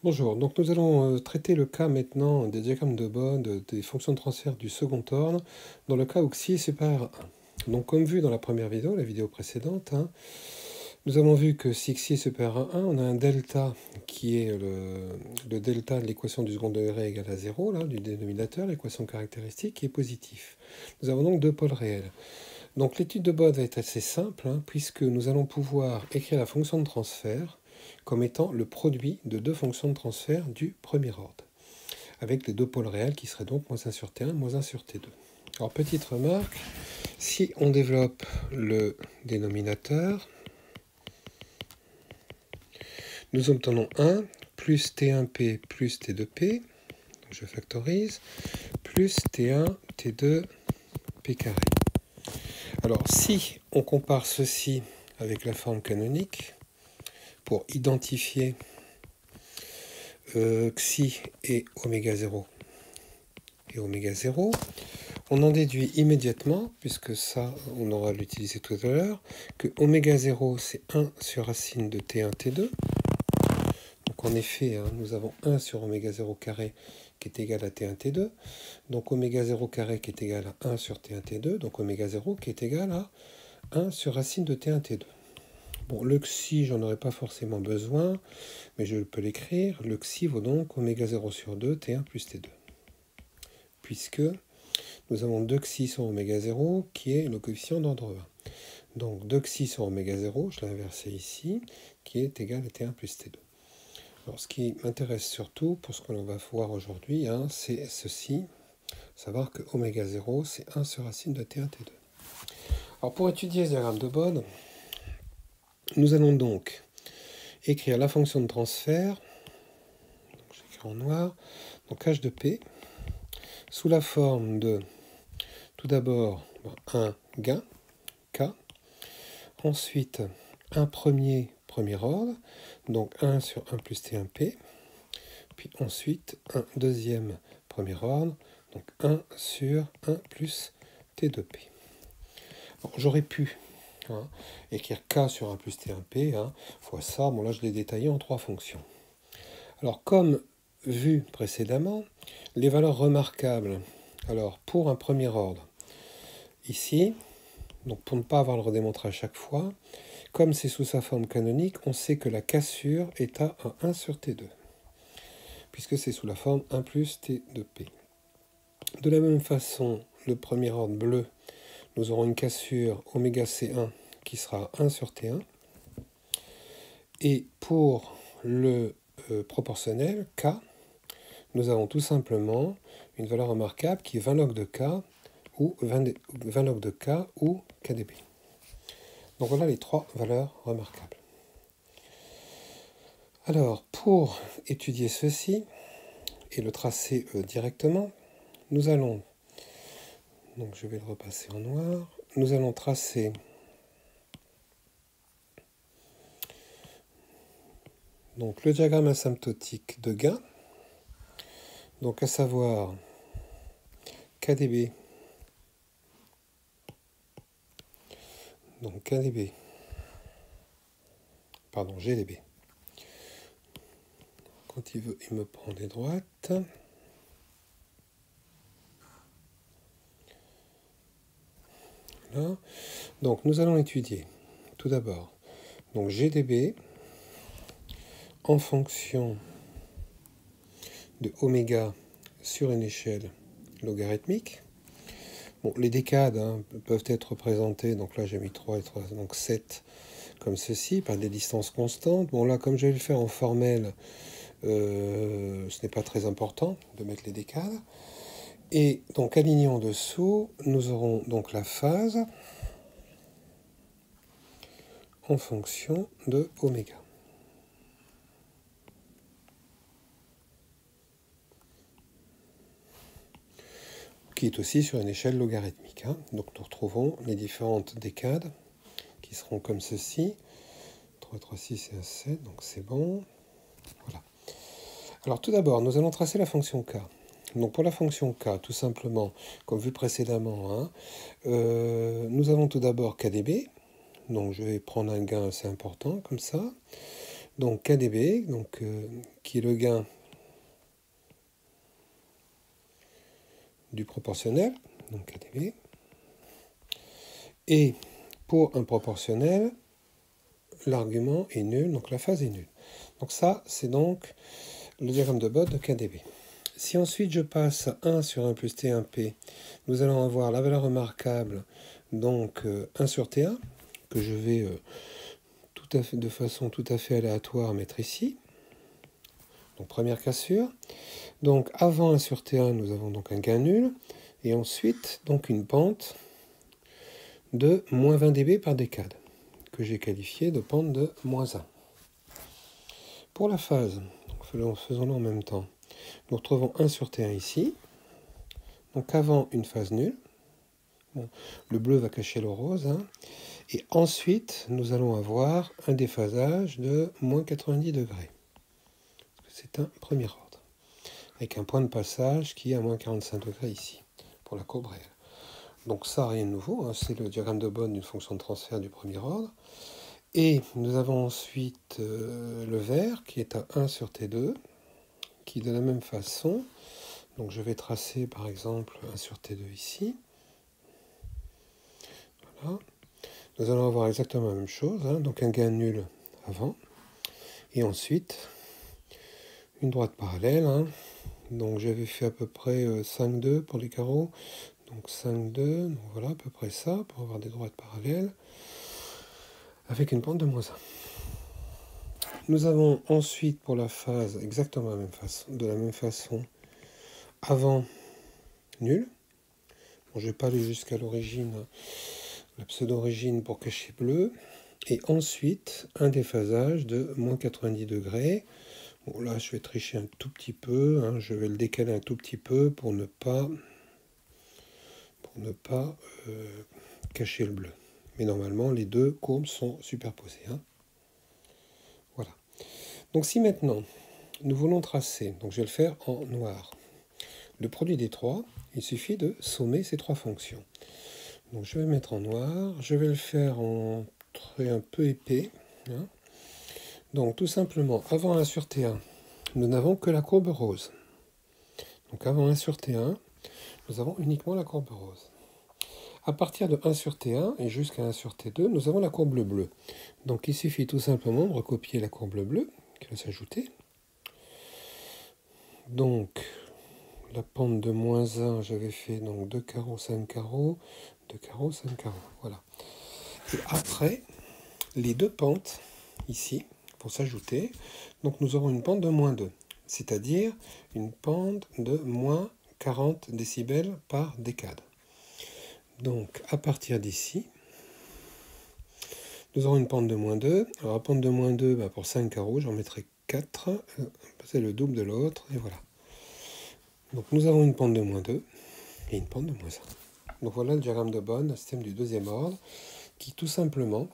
Bonjour, donc nous allons traiter le cas maintenant des diagrammes de Bode, des fonctions de transfert du second ordre, dans le cas où xi est supérieur à 1. Donc comme vu dans la première vidéo, la vidéo précédente, nous avons vu que si xi est supérieur à 1, on a un delta qui est le delta de l'équation du second degré égale à 0, là, du dénominateur, l'équation caractéristique, qui est positif. Nous avons donc deux pôles réels. Donc l'étude de Bode va être assez simple, puisque nous allons pouvoir écrire la fonction de transfert comme étant le produit de deux fonctions de transfert du premier ordre, avec les deux pôles réels qui seraient donc moins 1 sur T1, moins 1 sur T2. Alors petite remarque, si on développe le dénominateur, nous obtenons 1 plus T1P plus T2P, donc je factorise, plus T1, T2, P carré. Alors si on compare ceci avec la forme canonique, pour identifier xi et oméga 0 et oméga 0, on en déduit immédiatement, puisque ça on aura l'utiliser tout à l'heure, que oméga 0 c'est 1 sur racine de T1, T2. Donc en effet, nous avons 1 sur oméga 0 carré qui est égal à T1, T2. Donc oméga 0 carré qui est égal à 1 sur T1, T2. Donc oméga 0 qui est égal à 1 sur racine de T1, T2. Bon, le xi, j'en aurais pas forcément besoin, mais je peux l'écrire. Le xi vaut donc oméga 0 sur 2, T1 plus T2. Puisque nous avons 2 xi sur oméga 0, qui est le coefficient d'ordre 1. Donc 2 xi sur oméga 0, je l'ai inversé ici, qui est égal à T1 plus T2. Alors ce qui m'intéresse surtout, pour ce que l'on va voir aujourd'hui, c'est ceci, savoir que oméga 0, c'est 1 sur racine de T1, T2. Alors pour étudier ce diagramme de Bode, nous allons donc écrire la fonction de transfert, j'écris en noir, donc h de p, sous la forme de, tout d'abord, un gain, k, ensuite un premier ordre, donc 1 sur 1 plus t1p, puis ensuite un deuxième premier ordre, donc 1 sur 1 plus t2p. J'aurais pu écrire k sur 1 plus t1p, fois ça, bon là je l'ai détaillé en trois fonctions. Alors comme vu précédemment, les valeurs remarquables, alors pour un premier ordre, ici, donc pour ne pas avoir à le redémontrer à chaque fois, comme c'est sous sa forme canonique, on sait que la cassure est à 1 sur T2, puisque c'est sous la forme 1 plus T2P. De la même façon, le premier ordre bleu, nous aurons une cassure oméga C1 qui sera 1 sur T1. Et pour le proportionnel, K, nous avons tout simplement une valeur remarquable qui est 20 log de K ou 20 log de K ou KdB. Donc voilà les trois valeurs remarquables. Alors, pour étudier ceci et le tracer directement, nous allons, donc je vais le repasser en noir, nous allons tracer donc le diagramme asymptotique de gain, donc à savoir KdB, donc KdB, pardon, GdB. Quand il veut, il me prend des droites. Voilà. Donc nous allons étudier tout d'abord donc GdB en fonction de oméga sur une échelle logarithmique. Bon, les décades peuvent être représentés, donc là j'ai mis 3 et 3, donc 7, comme ceci, par des distances constantes. Bon là, comme je vais le faire en formel, ce n'est pas très important de mettre les décades. Et donc aligné en dessous, nous aurons donc la phase en fonction de oméga. Qui est aussi sur une échelle logarithmique. Donc nous retrouvons les différentes décades qui seront comme ceci. 3, 3, 6 et 1, 7, donc c'est bon. Voilà. Alors tout d'abord, nous allons tracer la fonction k. Donc pour la fonction k, tout simplement, comme vu précédemment, nous avons tout d'abord KdB. Donc je vais prendre un gain assez important, comme ça. Donc KdB, donc, qui est le gain du proportionnel, donc KdB. Et pour un proportionnel, l'argument est nul, donc la phase est nulle. Donc ça, c'est donc le diagramme de Bode de KdB. Si ensuite je passe 1 sur 1 plus T1P, nous allons avoir la valeur remarquable, donc 1 sur T1, que je vais de façon tout à fait aléatoire mettre ici. Donc première cassure. Donc avant 1 sur T1, nous avons donc un gain nul, et ensuite donc une pente de moins 20 dB par décade, que j'ai qualifié de pente de moins 1. Pour la phase, faisons-le en même temps. Nous retrouvons 1 sur T1 ici. Donc avant une phase nulle. Bon, le bleu va cacher le rose. Hein. Et ensuite, nous allons avoir un déphasage de moins 90 degrés. C'est un premier ordre. Avec un point de passage qui est à moins 45 degrés ici, pour la courbe réelle. Donc ça, rien de nouveau. Hein, c'est le diagramme de Bode d'une fonction de transfert du premier ordre. Et nous avons ensuite le vert qui est à 1 sur T2, qui de la même façon, donc je vais tracer par exemple 1 sur T2 ici. Voilà. Nous allons avoir exactement la même chose, hein, donc un gain nul avant. Et ensuite, une droite parallèle. Hein. Donc j'avais fait à peu près 5,2 pour les carreaux. Donc 5,2, donc voilà à peu près ça, pour avoir des droites parallèles. Avec une pente de moins 1. Nous avons ensuite pour la phase exactement de la même façon, avant nul. Bon, je ne vais pas aller jusqu'à l'origine, la pseudo-origine pour cacher bleu. Et ensuite, un déphasage de moins 90 degrés. Bon, là, je vais tricher un tout petit peu. Hein, je vais le décaler un tout petit peu pour ne pas cacher le bleu. Mais normalement, les deux courbes sont superposées. Hein. Voilà. Donc si maintenant, nous voulons tracer, donc je vais le faire en noir, le produit des trois, il suffit de sommer ces trois fonctions. Donc je vais le mettre en noir, je vais le faire en trait un peu épais. Hein. Donc tout simplement, avant 1 sur T1, nous n'avons que la courbe rose. Donc avant 1 sur T1, nous avons uniquement la courbe rose. À partir de 1 sur T1 et jusqu'à 1 sur T2, nous avons la courbe bleue. Donc il suffit tout simplement de recopier la courbe bleue qui va s'ajouter. Donc la pente de moins 1, j'avais fait donc 2 carreaux, 5 carreaux, 2 carreaux, 5 carreaux. Voilà. Et après, les deux pentes ici vont s'ajouter. Donc nous aurons une pente de moins 2, c'est-à-dire une pente de moins 40 décibels par décade. Donc à partir d'ici, nous aurons une pente de moins 2. Alors la pente de moins 2, pour 5 carreaux, j'en mettrai 4. C'est le double de l'autre, et voilà. Donc nous avons une pente de moins 2 et une pente de moins 1. Donc voilà le diagramme de Bode, un système du deuxième ordre, qui tout simplement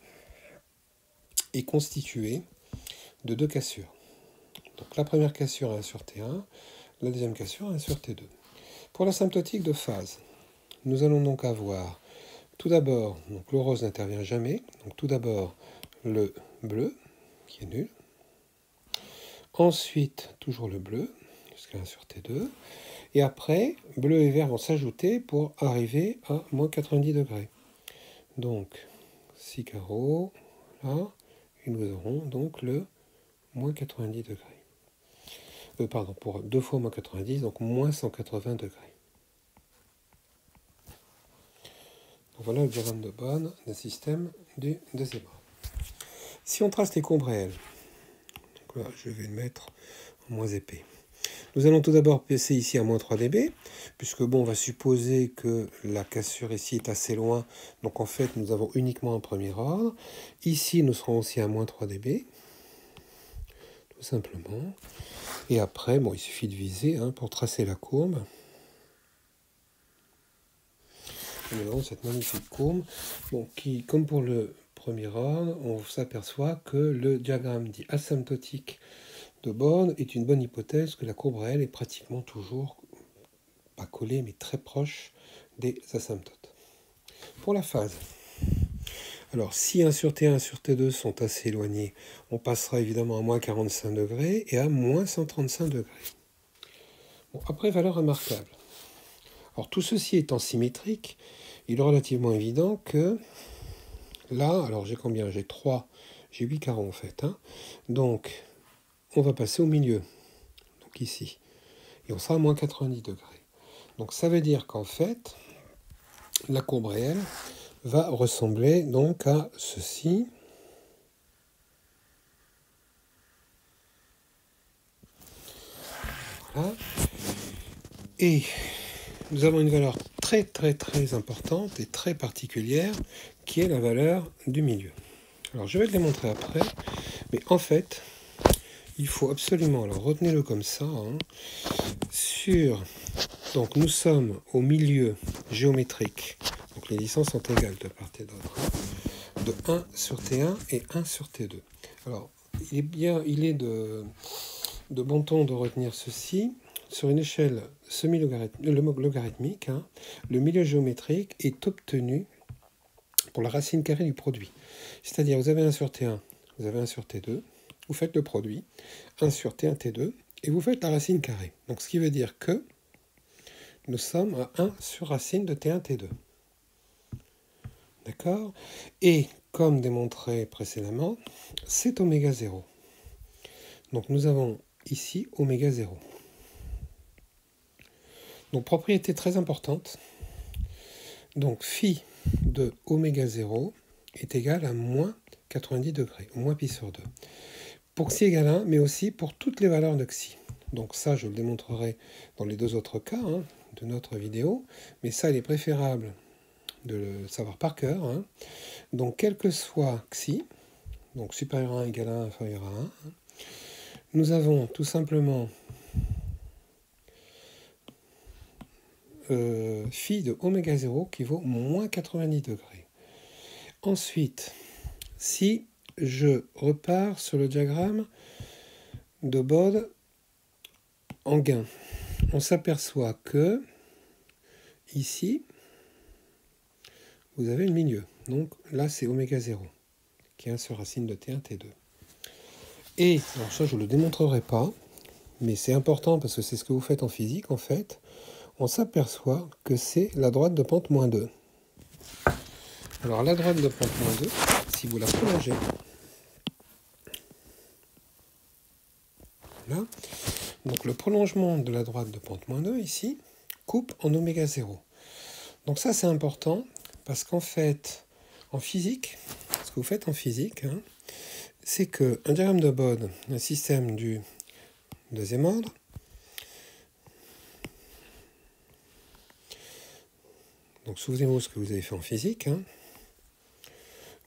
est constitué de deux cassures. Donc la première cassure à 1 sur T1, la deuxième cassure à 1 sur T2. Pour l'asymptotique de phase, nous allons donc avoir tout d'abord, donc le rose n'intervient jamais, donc tout d'abord le bleu, qui est nul. Ensuite, toujours le bleu, jusqu'à 1 sur T2. Et après, bleu et vert vont s'ajouter pour arriver à moins 90 degrés. Donc, 6 carreaux, là, et nous aurons donc le moins 90 degrés. Pardon, pour 2 fois moins 90, donc moins 180 degrés. Donc voilà le diagramme de Bode d'un système du deuxième ordre. Si on trace les courbes réelles, donc là, je vais le mettre en moins épais. Nous allons tout d'abord passer ici à moins 3 dB, puisque bon, on va supposer que la cassure ici est assez loin, donc en fait nous avons uniquement un premier ordre. Ici nous serons aussi à moins 3 dB, tout simplement. Et après, bon, il suffit de viser pour tracer la courbe. Et nous avons cette magnifique courbe, bon, qui, comme pour le premier ordre, on s'aperçoit que le diagramme dit asymptotique de Bode est une bonne hypothèse, que la courbe réelle est pratiquement toujours, pas collée, mais très proche des asymptotes. Pour la phase, Alors, si 1 sur T1 et 1 sur T2 sont assez éloignés, on passera évidemment à moins 45 degrés et à moins 135 degrés. Bon, après, valeur remarquable. Alors, tout ceci étant symétrique, il est relativement évident que là, alors j'ai combien? J'ai 3, j'ai 8 carreaux en fait. Hein. Donc, on va passer au milieu, donc ici. Et on sera à moins 90 degrés. Donc, ça veut dire qu'en fait, la courbe réelle va ressembler donc à ceci. Voilà. Et nous avons une valeur très importante et très particulière qui est la valeur du milieu. Alors je vais le démontrer après, mais en fait, il faut absolument, alors retenez-le comme ça, hein, donc nous sommes au milieu géométrique, donc les distances sont égales de part et d'autre, hein, de 1 sur T1 et 1 sur T2. Alors, il est de bon ton de retenir ceci. Sur une échelle semi-logarithmique, hein, le milieu géométrique est obtenu pour la racine carrée du produit. C'est-à-dire, vous avez 1 sur T1, vous avez 1 sur T2, vous faites le produit, 1 sur T1, T2, et vous faites la racine carrée. Donc, ce qui veut dire que nous sommes à 1 sur racine de T1, T2. D'accord? Et, comme démontré précédemment, c'est oméga 0. Donc, nous avons ici oméga 0. Donc, propriété très importante. Donc, phi de oméga 0 est égal à moins 90 degrés, au moins pi sur 2. Pour xi égale 1, mais aussi pour toutes les valeurs de xi. Donc ça, je le démontrerai dans les deux autres cas hein, de notre vidéo. Mais ça, il est préférable de le savoir par cœur. Hein. Donc, quel que soit xi, donc supérieur à 1 égale à 1, inférieur à 1, hein, nous avons tout simplement phi de oméga 0 qui vaut moins 90 degrés. Ensuite, si je repars sur le diagramme de Bode en gain, on s'aperçoit que ici, vous avez le milieu. Donc là, c'est oméga 0, qui est 1 sur racine de T1, T2. Et, alors ça, je ne le démontrerai pas, mais c'est important parce que c'est ce que vous faites en physique, en fait. On s'aperçoit que c'est la droite de pente moins 2. Alors, la droite de pente moins 2, si vous la prolongez, là, donc le prolongement de la droite de pente moins 2, ici, coupe en oméga 0. Donc ça, c'est important, parce qu'en fait, en physique, ce que vous faites en physique, hein, c'est qu'un diagramme de Bode, un système du deuxième ordre, donc souvenez-vous ce que vous avez fait en physique, hein,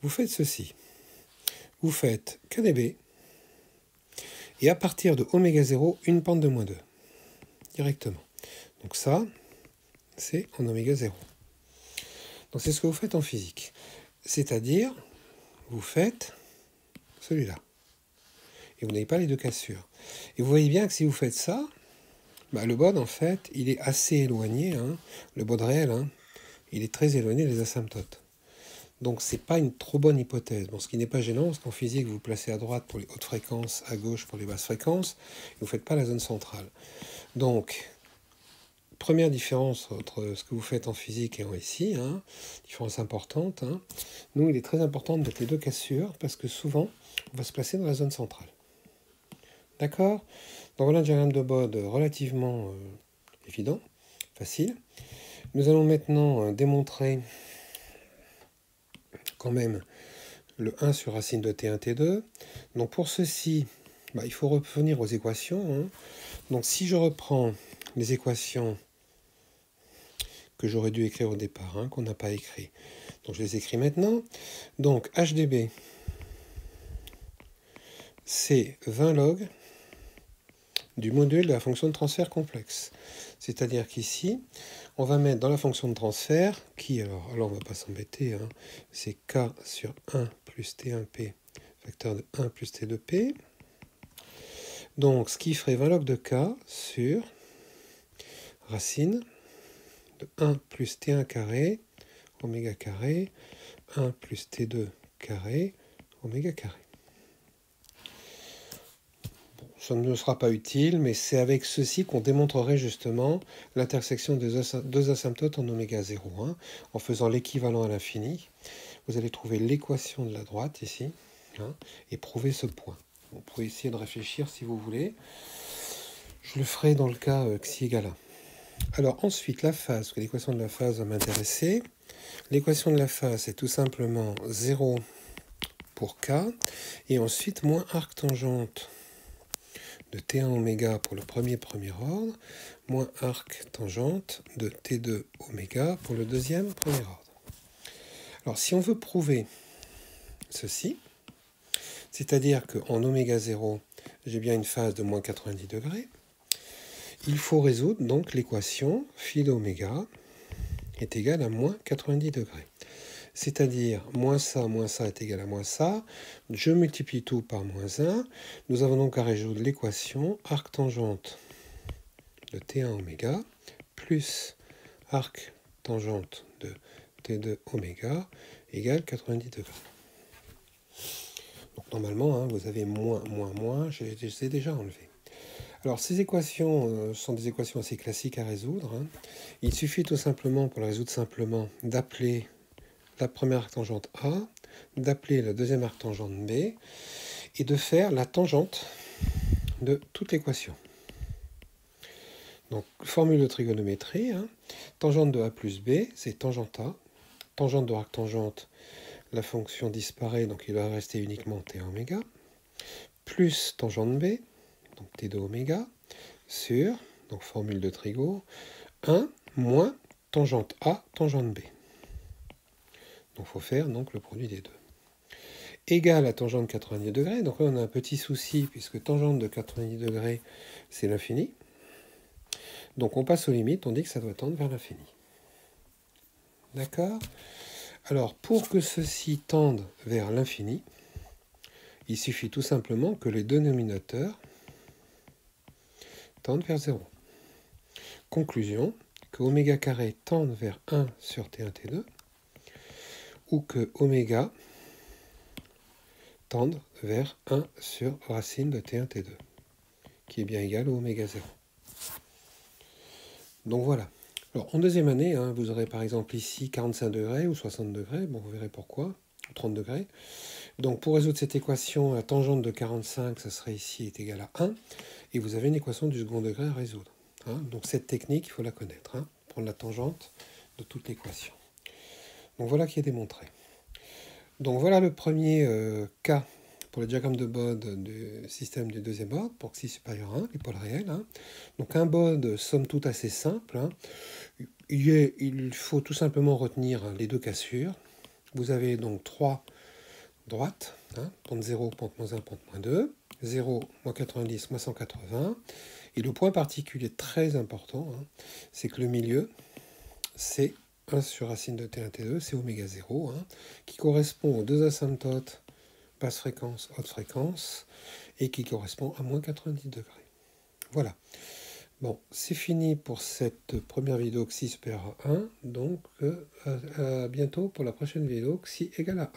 vous faites ceci. Vous faites KdB, et à partir de oméga 0, une pente de moins 2, directement. Donc ça, c'est en oméga 0. Donc c'est ce que vous faites en physique. C'est-à-dire, vous faites celui-là. Et vous n'avez pas les deux cassures. Et vous voyez bien que si vous faites ça, bah, le Bode, en fait, il est assez éloigné. Hein, le Bode réel, hein, il est très éloigné des asymptotes. Donc c'est pas une trop bonne hypothèse. Bon, ce qui n'est pas gênant, parce qu'en physique, vous vous placez à droite pour les hautes fréquences, à gauche pour les basses fréquences, et vous ne faites pas la zone centrale. Donc, première différence entre ce que vous faites en physique et en ici, hein, différence importante. Hein. Nous, il est très important de mettre les deux cassures, parce que souvent, on va se placer dans la zone centrale. D'accord? Donc voilà un diagramme de Bode relativement évident, facile. Nous allons maintenant démontrer quand même le 1 sur racine de T1, T2. Donc pour ceci, bah, il faut revenir aux équations. Hein. Donc si je reprends les équations que j'aurais dû écrire au départ, hein, qu'on n'a pas écrit, donc je les écris maintenant. Donc HdB, c'est 20 log du module de la fonction de transfert complexe. C'est-à-dire qu'ici, on va mettre dans la fonction de transfert, qui, alors on ne va pas s'embêter, hein, c'est K sur 1 plus T1P, facteur de 1 plus T2P. Donc, ce qui ferait 20 log de K sur racine de 1 plus T1 carré, oméga carré, 1 plus T2 carré oméga carré. Bon, ça ne sera pas utile, mais c'est avec ceci qu'on démontrerait justement l'intersection des deux asymptotes en oméga 0, hein, en faisant l'équivalent à l'infini. Vous allez trouver l'équation de la droite ici, hein, et prouver ce point. Vous pouvez essayer de réfléchir si vous voulez. Je le ferai dans le cas xi égale 1. Alors ensuite, la phase, parce que l'équation de la phase va m'intéresser. L'équation de la phase, c'est tout simplement 0 pour k, et ensuite moins arc tangente de T1 oméga pour le premier ordre, moins arc tangente de T2 oméga pour le deuxième premier ordre. Alors si on veut prouver ceci, c'est-à-dire qu'en oméga 0, j'ai bien une phase de moins 90 degrés, il faut résoudre donc l'équation phi d'oméga est égal à moins 90 degrés. C'est-à-dire moins ça est égal à moins ça. Je multiplie tout par moins 1. Nous avons donc à résoudre l'équation arc tangente de T1 oméga plus arc tangente de T2 oméga égale 90 degrés. Donc normalement, hein, vous avez moins, je les ai déjà enlevés. Alors ces équations sont des équations assez classiques à résoudre, hein. Il suffit tout simplement, pour la résoudre simplement, d'appeler la première arctangente A, d'appeler la deuxième arctangente B, et de faire la tangente de toute l'équation. Donc formule de trigonométrie, hein. Tangente de A plus B, c'est tangente A. Tangente de arctangente, la fonction disparaît, donc il va rester uniquement T1 oméga, plus tangente B, donc T2 oméga, sur, donc formule de trigo, 1 moins tangente A, tangente B. Donc il faut faire donc, le produit des deux. Égal à tangente de 90 degrés, donc là on a un petit souci, puisque tangente de 90 degrés, c'est l'infini. Donc on passe aux limites, on dit que ça doit tendre vers l'infini. D'accord? Alors pour que ceci tende vers l'infini, il suffit tout simplement que les dénominateurs tendent vers 0. Conclusion, que oméga carré tende vers 1 sur T1, T2, ou que oméga tende vers 1 sur racine de T1, T2, qui est bien égal au oméga 0. Donc voilà. Alors en deuxième année, hein, vous aurez par exemple ici 45 degrés ou 60 degrés, bon vous verrez pourquoi, ou 30 degrés. Donc pour résoudre cette équation, la tangente de 45, ça serait ici, est égal à 1, et vous avez une équation du second degré à résoudre. Hein. Donc cette technique, il faut la connaître, hein, prendre la tangente de toute l'équation. Donc voilà qui est démontré. Donc voilà le premier cas pour le diagramme de Bode du système du deuxième ordre, pour xi supérieur à 1, les pôles réels. Hein. Donc un Bode, somme toute assez simple. Hein. Il faut tout simplement retenir les deux cassures. Vous avez donc 3 droites, hein, pente 0, pente moins 1, pente moins 2, 0, moins 90, moins 180. Et le point particulier très important, hein, c'est que le milieu, c'est 1 sur racine de T1, T2, c'est oméga 0, hein, qui correspond aux deux asymptotes basse fréquence, haute fréquence, et qui correspond à moins 90 degrés. Voilà. Bon, c'est fini pour cette première vidéo xi supérieur à 1, donc à bientôt pour la prochaine vidéo xi égale à 1.